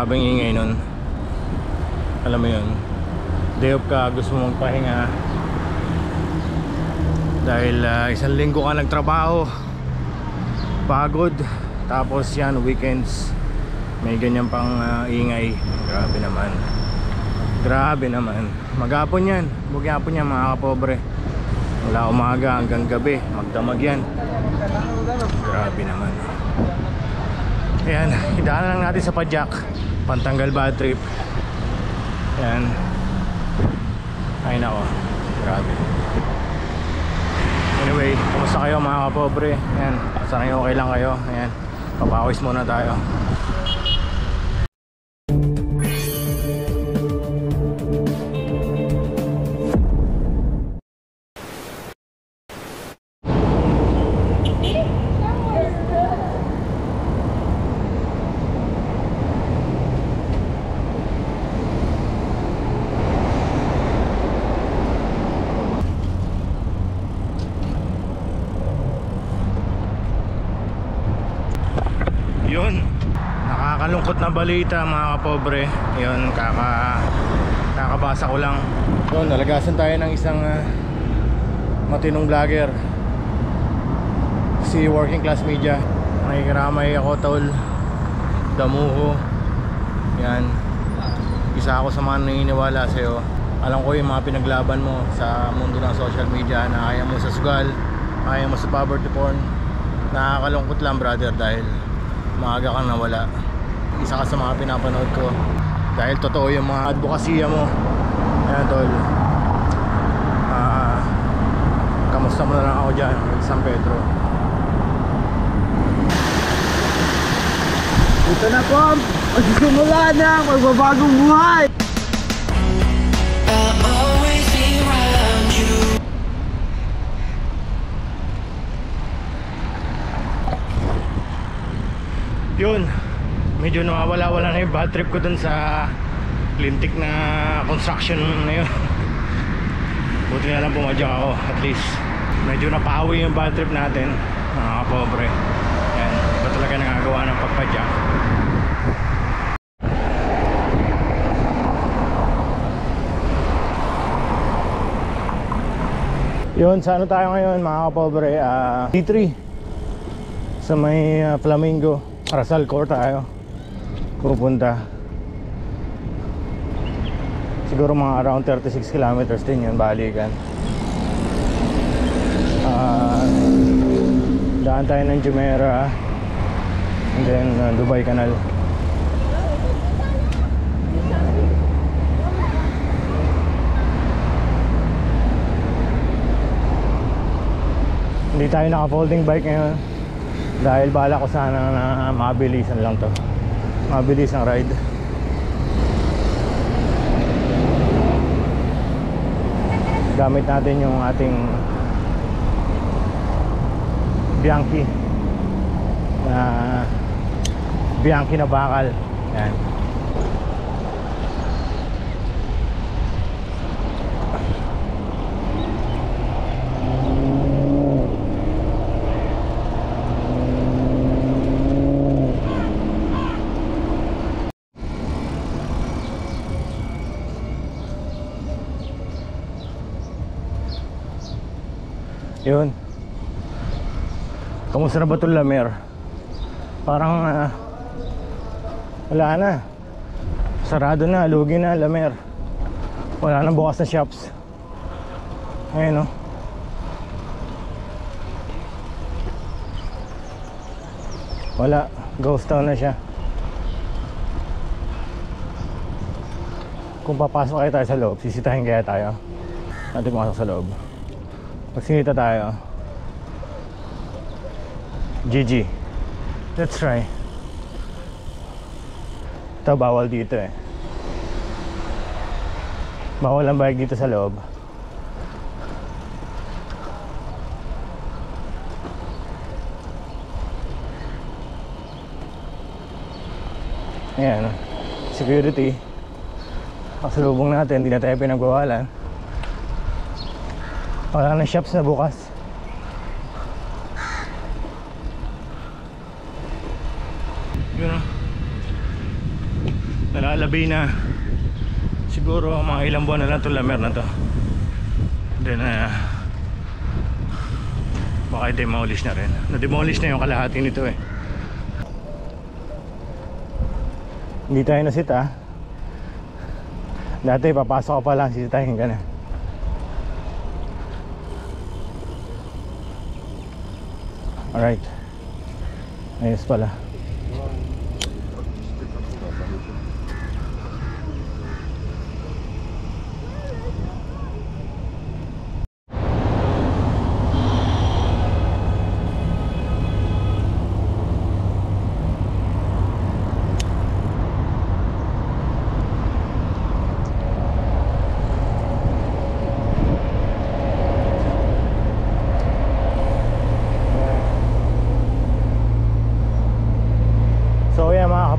Grabeng ingay nun. Alam mo yun, day off ka, gusto mong pahinga dahil isang linggo ka nagtrabaho, pagod, tapos yan weekends may ganyan pang ingay. Grabe naman, grabe naman. Maghapon yan, maghapon yan mga kapobre, mula umaga hanggang gabi magdamag yan. Grabe naman. Ayan, idaan lang natin sa padyak, pantanggal bad trip. Ayan. Ay nako, grabe. Anyway, kumusta kayo mga kapobre? Ayan, sana okay lang kayo. Ayan, papawis muna tayo. Yun, nakakalungkot na balita mga kapobre. Yun, kakabasa ko lang. Yun, nalagasan tayo ng isang matinong vlogger, si Working Class Media. Nakikiramay ako, tol, damuho. Yan, isa ako sa mga naniniwala sa'yo. Alam ko yung mga pinaglaban mo sa mundo ng social media, na kaya mo sa sugal, kaya mo sa poverty porn. Nakakalungkot lang brother, dahil maaga kang nawala. Isa ka sa mga pinapanood ko, dahil totoo yung mga advokasya mo. Ayan tol, kamusta mo na lang ako dyan, San Pedro. Ito na po, magsisimula na ang magbabagong buhay. Yun, medyo nawawala-wala na yung bad trip ko dun sa lintik na construction na yun. Buti na lang pumadyak ako, at least medyo napawi yung bad trip natin mga kapobre. Yan, iba talaga nangagawa ng pagpadyak. Yun, sa ano tayo ngayon mga kapobre? D3 sa may Flamingo, Rasal Core tayo pupunta. Siguro mga around 36 kilometers din yun, balikan. Daan tayo ng Jumeirah, and then Dubai Canal. Hindi tayo naka folding bike ngayon dahil bala ko sana na mabilisan lang to, mabilis ang ride. Gamit natin yung ating Bianchi na bakal. Yan. Yun. Kamusta na ba ito, Lamer? Parang wala na. Sarado na, lugi na, Lamer. Wala na bukas na shops. Ayun, no? Wala, ghost town na siya. Kung papasok kayo tayo sa loob, sisitahin kaya tayo. Natin pumasok sa loob. Magsinita tayo. GG. Let's try. Ito bawal dito eh. Bawal ang bike dito sa loob. Ayan, security. Kasalubong natin, hindi na tayo pinagbawalan. Wala na shops na bukas. Yun, sabihin na siguro mga ilang buwan na lang itong lamer na to. Then baka i-demolish na rin. Na-demolish na yung kalahati nito eh. Hindi tayo nasit ah. Dati papasok ka pa lang, sisitahin ka na. Alright. Ayos pala.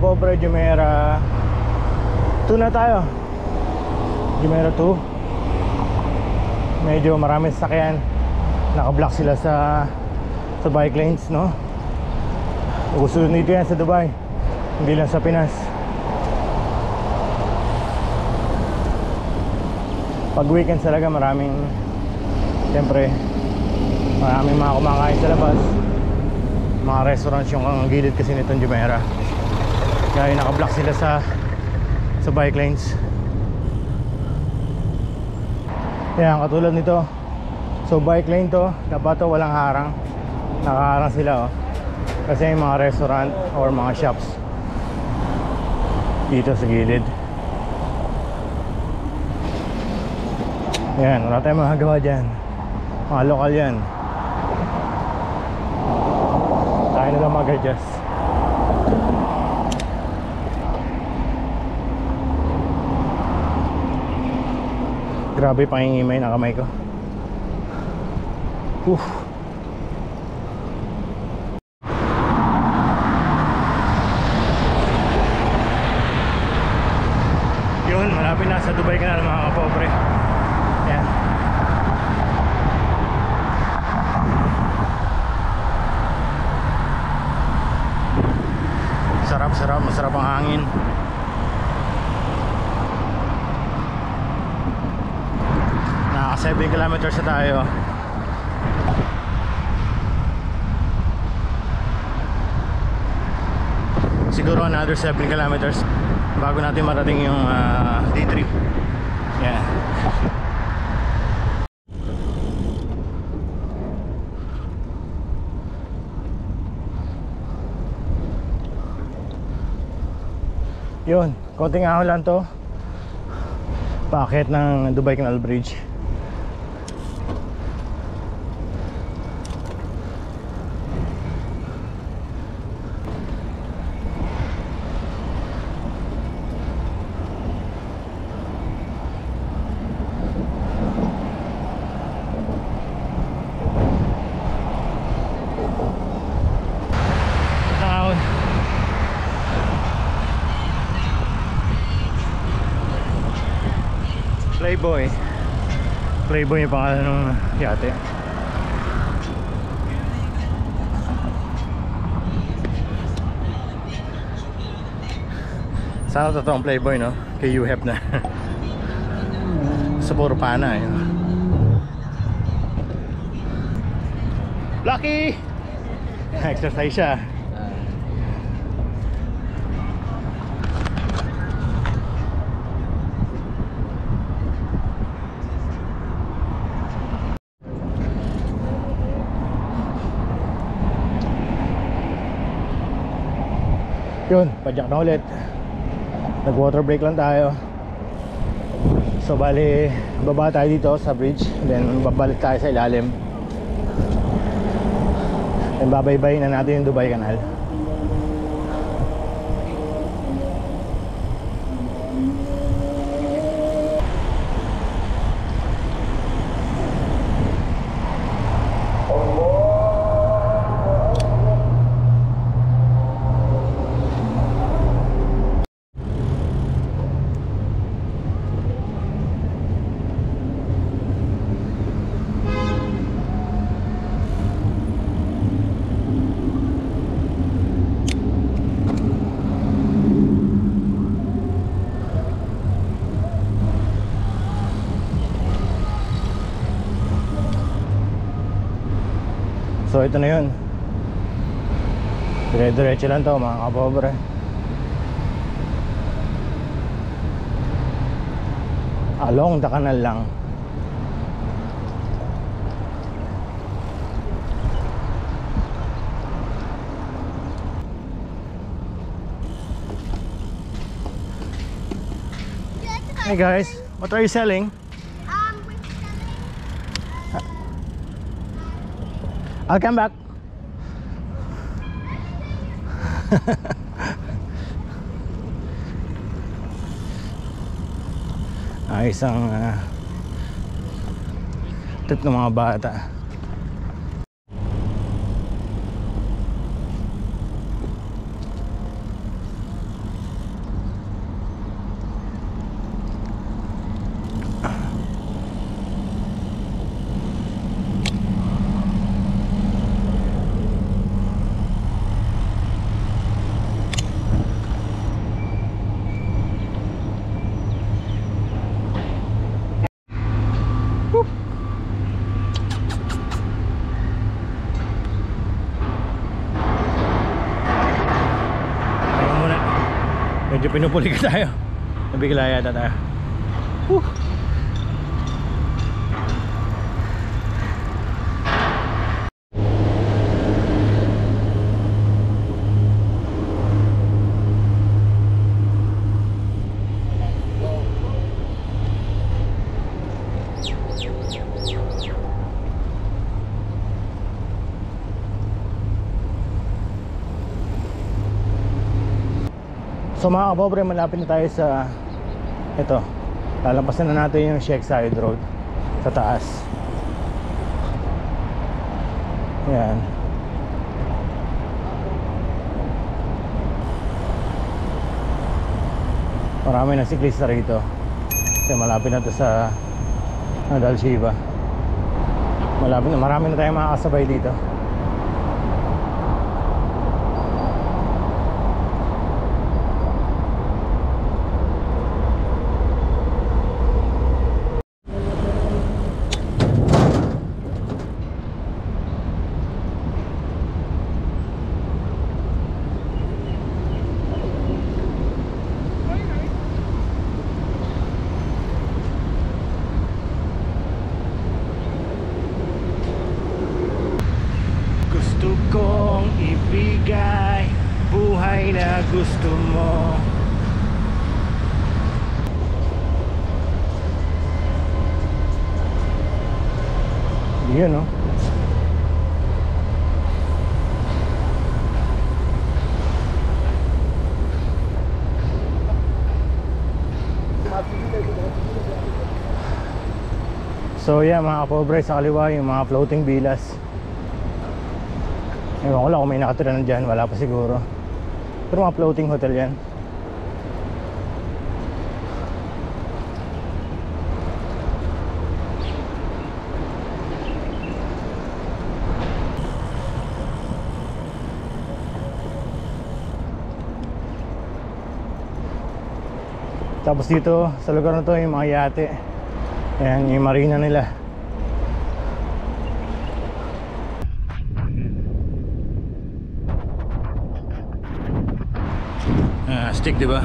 Pobre Jumeirah 2 na tayo. Jumeirah 2. Medyo maraming sasakyan. Naka-block sila sa bike lanes, no? Uso nito yan sa Dubai, hindi lang sa Pinas. Pag weekend talaga maraming, siyempre maraming mga kumakain sa labas. Mga restaurants yung ang gilid kasi nitong Jumeirah. Kaya naka-block sila sa bike lanes. Yan, katulad nito. So bike lane to, dapat to walang harang. Nakaharang sila oh. Kasi yung mga restaurant or mga shops dito sa gilid. Yan, wala tayong magagawa dyan. Mga lokal yan. Tayo na lang mag-adjust. Grabe pangingimay na kamay ko. Yun, malapit na sa Dubai Canal mga kapobre. Yan. Masarap ang hangin. Naka 7 kilometers na tayo. Siguro another 7 kilometers bago natin marating yung day trip. Yeah. Yun, konting ahon lang to. Paakyat ng Dubai Canal Bridge. Playboy yung pangalan ng yate. Sana totoong Playboy, no? Kay UHEP na. Sa puro pana eh. Lucky! Exercise siya. Yun, padyak na ulit. Nag water break lang tayo. So bali, baba tayo dito sa bridge. Then babalik tayo sa ilalim. Then babaybayin na natin yung Dubai Canal. So ito na yun, dire-diretso lang to mga kapobre. Along the canal lang. Hey guys, what are you selling? We're selling. I'll come back. Ayos ang trip ng mga bata. Medyo pinupuli ka tayo. Nabigla yata tayo. Whew. So mga kapobre, malapit na tayo sa ito. Lalampasan na natin yung Sheikh Zayed Road sa taas. Yan. Marami na siklista rito kasi malapit na to sa Nadal Shiva. Marami na tayong makakasabay dito. Gusto kong ibigay buhay na gusto mo. Yun, no? So yeah, mga kapobre, sa kaliwa yung mga floating villas. Ewan ko lang kung may nakatira na dyan, wala pa siguro. Pero mga floating hotel yan. Tapos dito sa lugar na to yung mga yate. Ayan yung marina nila. Stick, diba?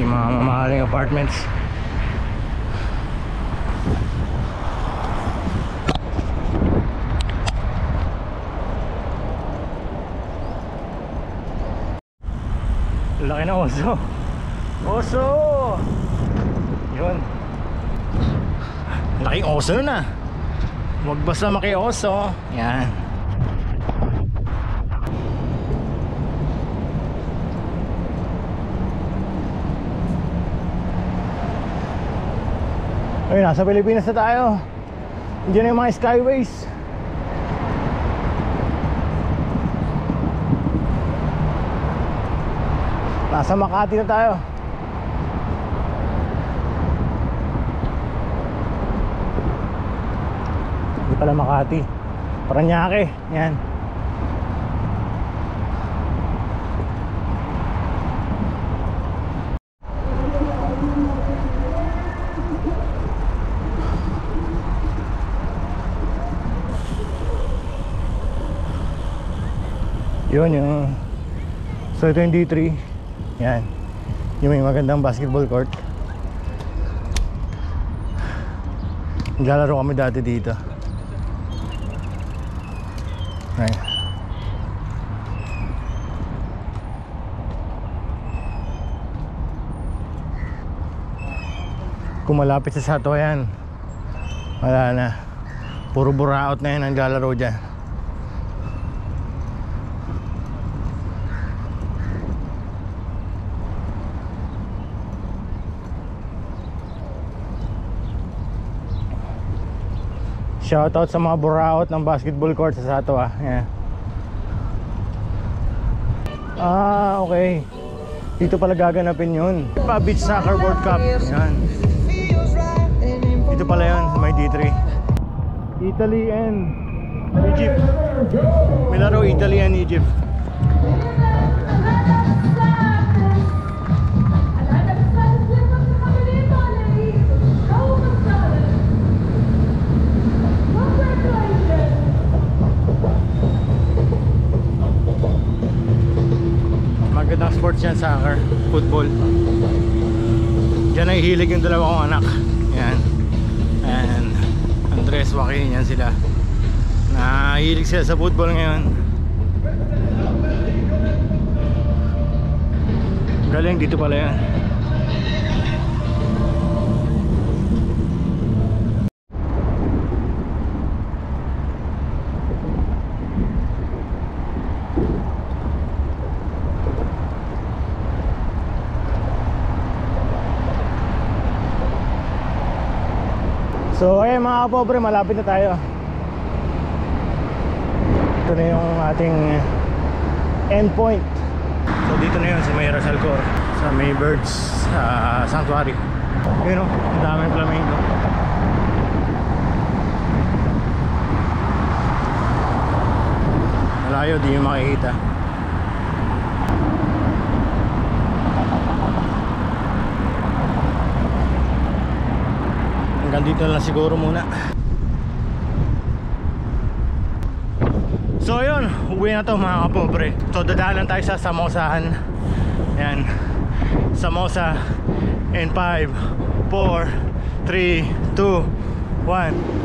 Yung mga mamahaling apartments. Laki na oso. Oso! Yun. Laking oso na. Huwag basta maki-oso. Yan. Ay, nasa Pilipinas na tayo. Diyan na yung mga skyways. Nasa Makati na tayo. Hindi pala Makati, Paranaque. Yan. Yun yung, so ito yung D3. Yan, yung may magandang basketball court. Naglalaro kami dati dito. Ay. Kung malapit sa Sato yan, wala na. Puro buraot na yan ang naglalaro dyan. Shoutout sa mga buraot ng basketball court sa Sato ah. Yeah. Ah, okay. Dito pala gaganapin yun. Beach Soccer World Cup. Yan. Dito pala yun, may D3. Italy and Egypt. May laro Italy and Egypt. Magandang sports yan, soccer, football. Diyan ay hilig yung dalawa kong anak. Yan. And Andres, Joaquin, yan sila. Nahilig sila sa football ngayon. Galing, dito pala yan. So ayun mga kapobre, malapit na tayo. Ito na yung ating endpoint. So dito na yun sa may Rasalcor, sa may Birds Sanctuary. Yun o, ang daming flamingo. Malayo, di yung makikita. Hanggang dito lang siguro muna. So yun, uwi na to mga kapobre. So dadaanan tayo sa Samosahan. Yan, Samosa. In 5, 4, 3, 2, 1.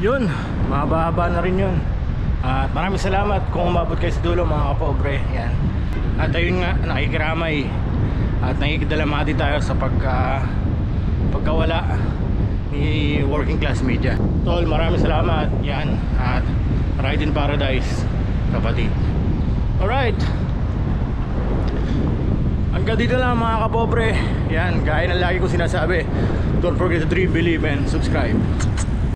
Yun, mahaba-haba na rin yun. At maraming salamat kung umabot kayo sa dulo mga kapobre. Yan. At ayun nga, nakikiramay at nakikidalamati tayo sa pagkawala ni Working Class Media. Tol, maraming salamat. Yan. At Ride in Paradise, kapatid. Alright, hanggang dito lang mga kapobre. Yan, gaya ng lagi ko sinasabi, don't forget to dream, believe and subscribe.